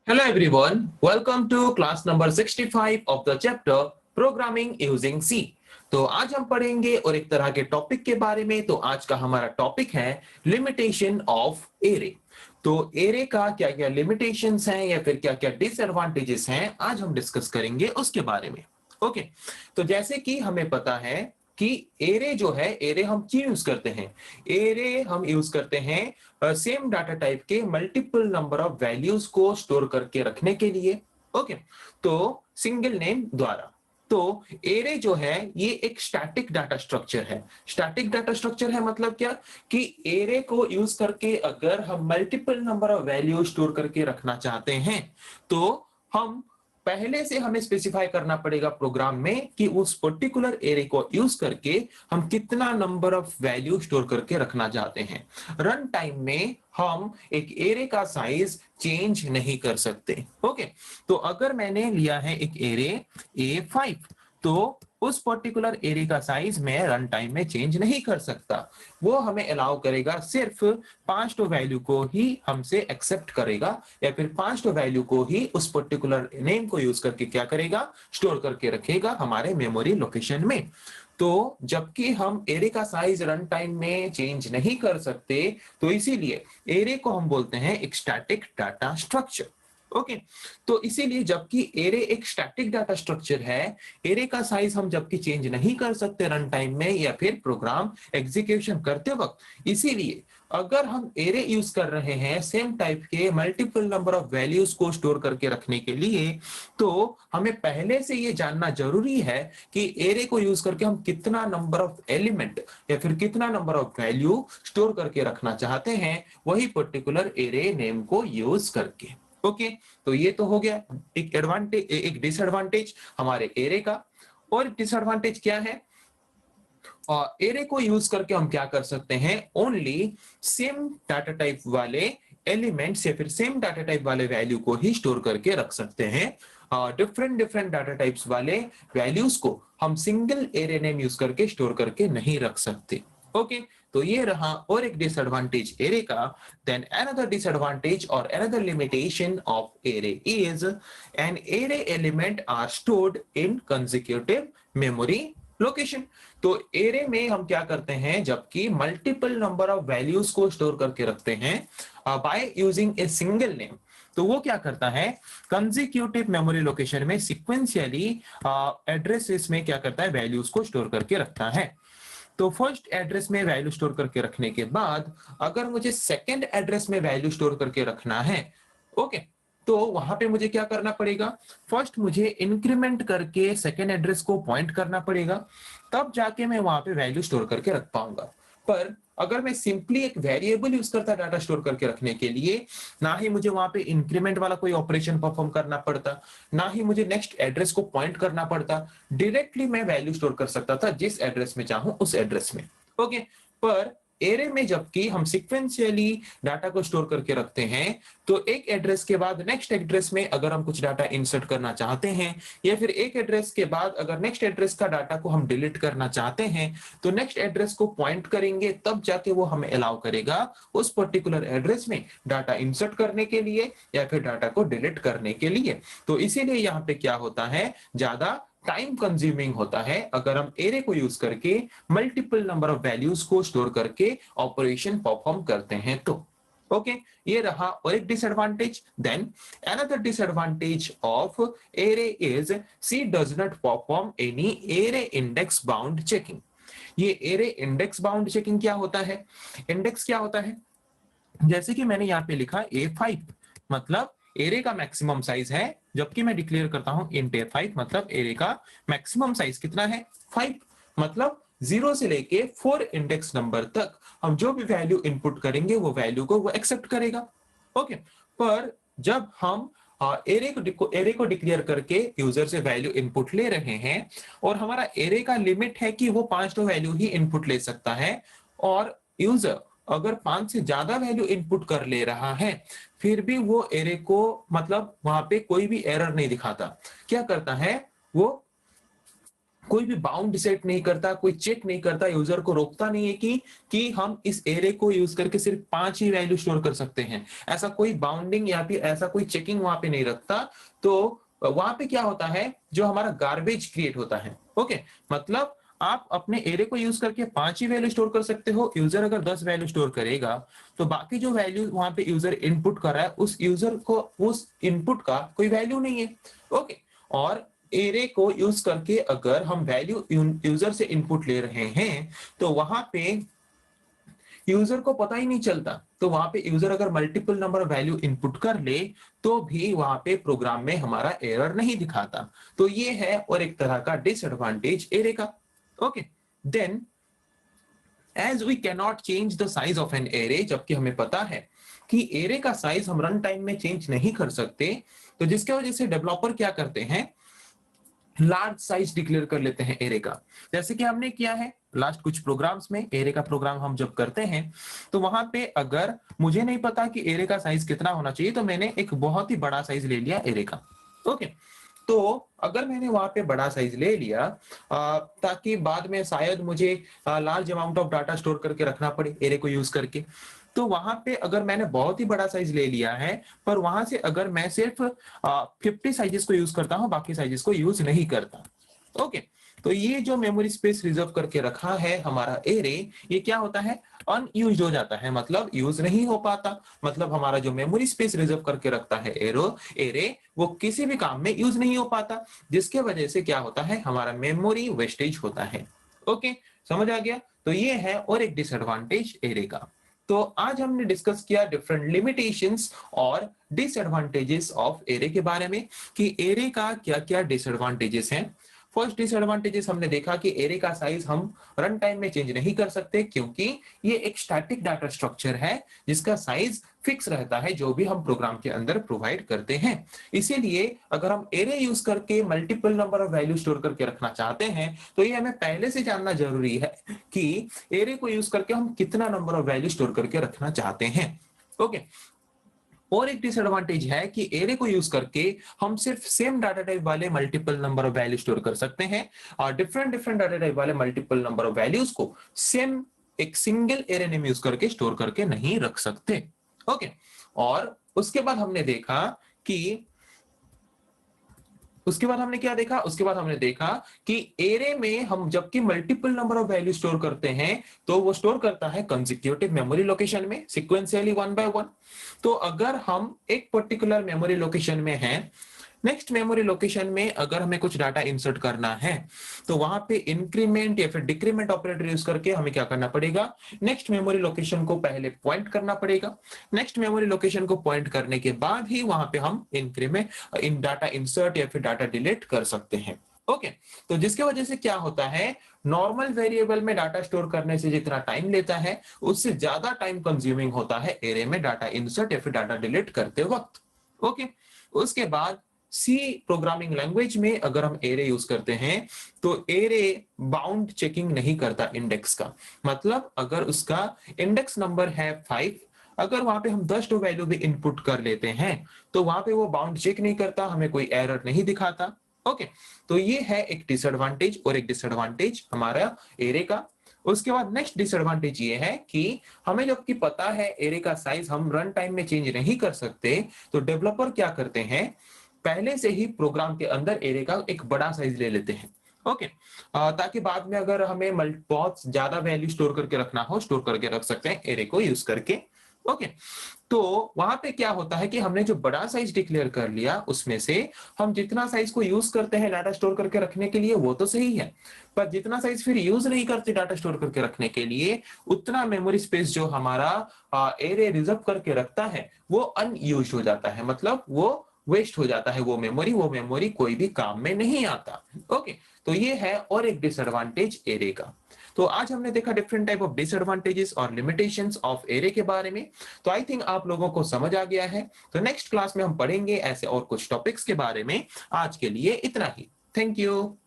Hello everyone, welcome to class number 65 of the chapter Programming Using C। तो आज हम पढ़ेंगे और एक तरह के टॉपिक के बारे में। तो आज का हमारा टॉपिक है लिमिटेशन ऑफ एरे। तो एरे का क्या क्या लिमिटेशंस हैं या फिर क्या क्या डिसएडवांटेजेस हैं, आज हम डिस्कस करेंगे उसके बारे में। ओके, तो जैसे कि हमें पता है कि एरे जो है, एरे हम क्यों यूज करते हैं। एरे हम यूज करते हैं सेम डाटा टाइप के मल्टीपल नंबर ऑफ वैल्यूज को स्टोर करके रखने के लिए। ओके, तो सिंगल नेम द्वारा। तो एरे जो है ये एक स्टैटिक डाटा स्ट्रक्चर है। स्टैटिक डाटा स्ट्रक्चर है मतलब क्या, कि एरे को यूज करके अगर हम multiple number of value store करके रखना चाहते हैं तो हम पहले से हमें स्पेसिफाई करना पड़ेगा प्रोग्राम में कि उस पर्टिकुलर एरे को यूज करके हम कितना नंबर ऑफ वैल्यू स्टोर करके रखना चाहते हैं। रन टाइम में हम एक एरे का साइज चेंज नहीं कर सकते। ओके, तो अगर मैंने लिया है एक एरे A5, तो उस पर्टिकुलर एरे का साइज मैं रन टाइम में चेंज नहीं कर सकता। वो हमें अलाउ करेगा सिर्फ 5 वैल्यू को ही हमसे एक्सेप्ट करेगा, या फिर 5 वैल्यू को ही उस पर्टिकुलर नेम को यूज करके क्या करेगा, स्टोर करके रखेगा हमारे मेमोरी लोकेशन में। तो जबकि हम एरे का साइज रन टाइम में चेंज नहीं कर सकते, तो इसीलिए एरे को हम बोलते हैं एक स्टैटिक डाटा स्ट्रक्चर। ओके, तो इसीलिए जबकि एरे एक स्टैटिक डाटा स्ट्रक्चर है, एरे का साइज हम जबकि चेंज नहीं कर सकते रन टाइम में या फिर प्रोग्राम एग्जीक्यूशन करते वक्त, इसीलिए अगर हम एरे यूज कर रहे हैं सेम टाइप के मल्टीपल नंबर ऑफ वैल्यूज को स्टोर करके रखने के लिए, तो हमें पहले से ये जानना जरूरी है कि एरे को यूज करके हम कितना नंबर ऑफ एलिमेंट या फिर कितना नंबर ऑफ वैल्यू स्टोर करके रखना चाहते हैं, वही पर्टिकुलर एरे नेम को यूज करके। ओके, तो ये तो हो गया एक एडवांटेज, एक डिसएडवांटेज हमारे एरे का। और डिसएडवांटेज क्या है, एरे को यूज करके हम क्या कर सकते हैं, ओनली सेम डाटा टाइप वाले एलिमेंट्स या फिर सेम डाटा टाइप वाले वैल्यू को ही स्टोर करके रख सकते हैं। डिफरेंट डिफरेंट डाटा टाइप्स वाले वैल्यूज को हम सिंगल एरे नेम यूज करके स्टोर करके नहीं रख सकते। ओके, तो ये रहा और एक डिसएडवांटेज एरे का। देन अनदर डिसएडवांटेज और another limitation of array is an array element are stored in consecutive memory location. तो एरे में हम क्या करते हैं, जबकि मल्टीपल नंबर ऑफ वैल्यूज को स्टोर करके रखते हैं by using a single name, तो वो क्या करता है, कंसेक्यूटिव मेमोरी लोकेशन में सिक्वेंशियली एड्रेसेस में क्या करता है, वैल्यूज को स्टोर करके रखता है। तो फर्स्ट एड्रेस में वैल्यू स्टोर करके रखने के बाद अगर मुझे सेकंड एड्रेस में वैल्यू स्टोर करके रखना है, ओके, तो वहां पे मुझे क्या करना पड़ेगा, फर्स्ट मुझे इंक्रीमेंट करके सेकंड एड्रेस को पॉइंट करना पड़ेगा, तब जाके मैं वहां पे वैल्यू स्टोर करके रख पाऊंगा। पर अगर मैं सिंपली एक वेरिएबल यूज करता डाटा स्टोर करके रखने के लिए, ना ही मुझे वहां पे इंक्रीमेंट वाला कोई ऑपरेशन परफॉर्म करना पड़ता, ना ही मुझे नेक्स्ट एड्रेस को पॉइंट करना पड़ता, डायरेक्टली मैं वैल्यू स्टोर कर सकता था जिस एड्रेस में चाहूं उस एड्रेस में। ओके, पर एरे में जबकि हम सिक्वेंशियली डाटा को स्टोर करके रखते हैं, तो एक एड्रेस के बाद नेक्स्ट एड्रेस में अगर हम कुछ डाटा इंसर्ट करना चाहते हैं, या फिर एक एड्रेस के बाद अगर नेक्स्ट एड्रेस का डाटा को हम डिलीट करना चाहते हैं, तो नेक्स्ट एड्रेस को पॉइंट करेंगे, तब जाके वो हमें अलाउ करेगा उस पर्टिकुलर एड्रेस में डाटा इंसर्ट करने के लिए या फिर डाटा को डिलीट करने के लिए। तो इसीलिए यहाँ पे क्या होता है, ज्यादा टाइम कंज्यूमिंग होता है अगर हम एरे को यूज करके मल्टीपल नंबर ऑफ वैल्यूज को स्टोर करके ऑपरेशन परफॉर्म करते हैं। तो ओके, ये रहा और एक disadvantage. Then another disadvantage of array is C does not perform any array index bound checking. ये एरे इंडेक्स बाउंड चेकिंग क्या होता है, इंडेक्स क्या होता है, जैसे कि मैंने यहाँ पे लिखा A5 मतलब एरे का मैक्सिमम साइज है, जबकि मैं डिक्लेयर करता हूं इंट A5 मतलब एरे का मैक्सिमम साइज कितना है, 5। मतलब 0 से लेके 4 इंडेक्स नंबर तक हम जो भी वैल्यू इनपुट करेंगे वो वैल्यू को वो एक्सेप्ट करेगा। ओके, पर जब हम एरे को डिक्लेयर करके यूजर से वैल्यू इनपुट ले रहे हैं और हमारा एरे का लिमिट है कि वो 5 वैल्यू ही इनपुट ले सकता है, और यूजर अगर 5 से ज्यादा वैल्यू इनपुट कर ले रहा है, फिर भी वो एरे को मतलब वहां पे कोई भी एरर नहीं दिखाता, क्या करता है वो कोई भी बाउंड सेट नहीं करता, कोई चेक नहीं करता, यूजर को रोकता नहीं है कि हम इस एरे को यूज करके सिर्फ 5 ही वैल्यू स्टोर कर सकते हैं। ऐसा कोई बाउंडिंग या फिर ऐसा कोई चेकिंग वहां पे नहीं रखता। तो वहां पे क्या होता है, जो हमारा गार्बेज क्रिएट होता है। ओके, मतलब आप अपने एरे को यूज करके 5 ही वैल्यू स्टोर कर सकते हो। यूजर अगर 10 वैल्यू स्टोर करेगा तो बाकी जो वैल्यू वहां पे यूजर इनपुट कर रहा है, उस यूजर को उस इनपुट का कोई वैल्यू नहीं है। ओके, और एरे को यूज करके अगर हम वैल्यू यूजर से इनपुट ले रहे हैं तो वहां पे यूजर को पता ही नहीं चलता। तो वहां पे यूजर अगर multiple number of value input कर ले तो भी वहां पे प्रोग्राम में हमारा एरर नहीं दिखाता। तो ये है और एक तरह का डिसएडवांटेज एरे का। Okay, then as we cannot change the size of an array, जबकि हमें पता है कि एरे का साइज हम रन टाइम में चेंज नहीं कर सकते, तो जिसके वजह से डेवलपर क्या करते हैं, लार्ज साइज डिक्लेयर कर लेते हैं एरे का। जैसे कि हमने किया है लास्ट कुछ प्रोग्राम्स में। एरे का प्रोग्राम हम जब करते हैं तो वहां पे अगर मुझे नहीं पता कि एरे का साइज कितना होना चाहिए तो मैंने एक बहुत ही बड़ा साइज ले लिया एरे का। ओके, तो अगर मैंने वहां पे बड़ा साइज ले लिया ताकि बाद में शायद मुझे large amount of data store करके रखना पड़े एरे को यूज करके, तो वहां पे अगर मैंने बहुत ही बड़ा साइज ले लिया है पर वहां से अगर मैं सिर्फ 50 साइजेस को यूज करता हूं, बाकी साइजेस को यूज नहीं करता। ओके, तो ये जो मेमोरी स्पेस रिजर्व करके रखा है हमारा एरे, ये क्या होता है, अनयूज्ड हो जाता है, मतलब यूज नहीं हो पाता। मतलब हमारा जो मेमोरी स्पेस रिजर्व करके रखता है एरे वो किसी भी काम में यूज नहीं हो पाता, जिसके वजह से क्या होता है, हमारा मेमोरी वेस्टेज होता है। ओके, समझ आ गया। तो ये है और एक डिसएडवांटेज एरे का। तो आज हमने डिस्कस किया डिफरेंट लिमिटेशंस और डिसएडवांटेजेस ऑफ एरे के बारे में, कि एरे का क्या क्या डिसएडवांटेजेस हैं। फर्स्ट डिसएडवांटेजेस हमने देखा कि एरे का साइज हम रन टाइम में चेंज नहीं कर सकते, क्योंकि ये एक स्टैटिक डाटा स्ट्रक्चर है जिसका साइज फिक्स रहता है जो भी हम प्रोग्राम के अंदर प्रोवाइड करते हैं। इसीलिए अगर हम एरे यूज करके multiple number of value store करके रखना चाहते हैं तो ये हमें पहले से जानना जरूरी है कि एरे को यूज करके हम कितना नंबर ऑफ वैल्यू स्टोर करके रखना चाहते हैं। ओके, और एक डिसएडवांटेज है कि एरे को यूज करके हम सिर्फ सेम डाटा टाइप वाले multiple number of value store कर सकते हैं, और डिफरेंट डिफरेंट डाटा टाइप वाले मल्टीपल नंबर ऑफ वैल्यूज को सेम एक सिंगल एरे नेम यूज करके स्टोर करके नहीं रख सकते। ओके, और उसके बाद हमने देखा कि उसके बाद हमने क्या देखा, उसके बाद हमने देखा कि एरे में हम जबकि multiple number of value store करते हैं तो वो स्टोर करता है कंसेक्यूटिव मेमोरी लोकेशन में, सिक्वेंशियली 1 बाय 1। तो अगर हम एक पर्टिकुलर मेमोरी लोकेशन में हैं, नेक्स्ट मेमोरी लोकेशन में अगर हमें कुछ डाटा इंसर्ट करना है तो वहां पे इंक्रीमेंट या फिर डिक्रीमेंट ऑपरेटर यूज करके हमें क्या करना पड़ेगा, नेक्स्ट मेमोरी लोकेशन को पहले पॉइंट करना पड़ेगा। नेक्स्ट मेमोरी लोकेशन को पॉइंट करने के बाद ही वहां पे हम इंक्रीमेंट इन डाटा इंसर्ट या फिर डाटा डिलीट कर सकते हैं। ओके, तो जिसके वजह से क्या होता है, नॉर्मल वेरिएबल में डाटा स्टोर करने से जितना टाइम लेता है उससे ज्यादा टाइम कंज्यूमिंग होता है एरे में डाटा इंसर्ट या फिर डाटा डिलीट करते वक्त। ओके, उसके बाद सी प्रोग्रामिंग लैंग्वेज में अगर हम एरे यूज करते हैं तो एरे बाउंड चेकिंग नहीं करता इंडेक्स का। मतलब अगर उसका इंडेक्स नंबर है 5, अगर वहां पे हम 10 वैल्यू भी इनपुट कर लेते हैं तो वहां पे वो बाउंड चेक नहीं करता, हमें कोई एरर नहीं दिखाता। ओके, तो ये है एक डिसएडवांटेज और एक डिसएडवांटेज हमारा एरे का। उसके बाद नेक्स्ट डिसएडवांटेज ये है कि हमें जबकि पता है एरे का साइज हम रन टाइम में चेंज नहीं कर सकते, तो डेवलपर क्या करते हैं, पहले से ही प्रोग्राम के अंदर एरे का एक बड़ा साइज ले लेते हैं। ओके, ताकि बाद में अगर हमें बहुत ज्यादा वैल्यू स्टोर करके रखना हो, स्टोर करके रख सकते हैं एरे को यूज करके। ओके, तो वहां पे क्या होता है कि हमने जो बड़ा साइज डिक्लेयर कर लिया उसमें से हम जितना साइज को यूज करते हैं डाटा स्टोर करके रखने के लिए वो तो सही है, पर जितना साइज फिर यूज नहीं करते डाटा स्टोर करके रखने के लिए, उतना मेमोरी स्पेस जो हमारा एरे रिजर्व करके रखता है वो अनयूज्ड हो जाता है, मतलब वो वेस्ट हो जाता है। वो मेमोरी कोई भी काम में नहीं आता। ओके, तो ये है और एक डिसएडवांटेज एरे का। तो आज हमने देखा डिफरेंट टाइप ऑफ डिसएडवांटेजेस और लिमिटेशंस ऑफ एरे के बारे में। तो आई थिंक आप लोगों को समझ आ गया है। तो नेक्स्ट क्लास में हम पढ़ेंगे ऐसे और कुछ टॉपिक्स के बारे में। आज के लिए इतना ही। Thank you.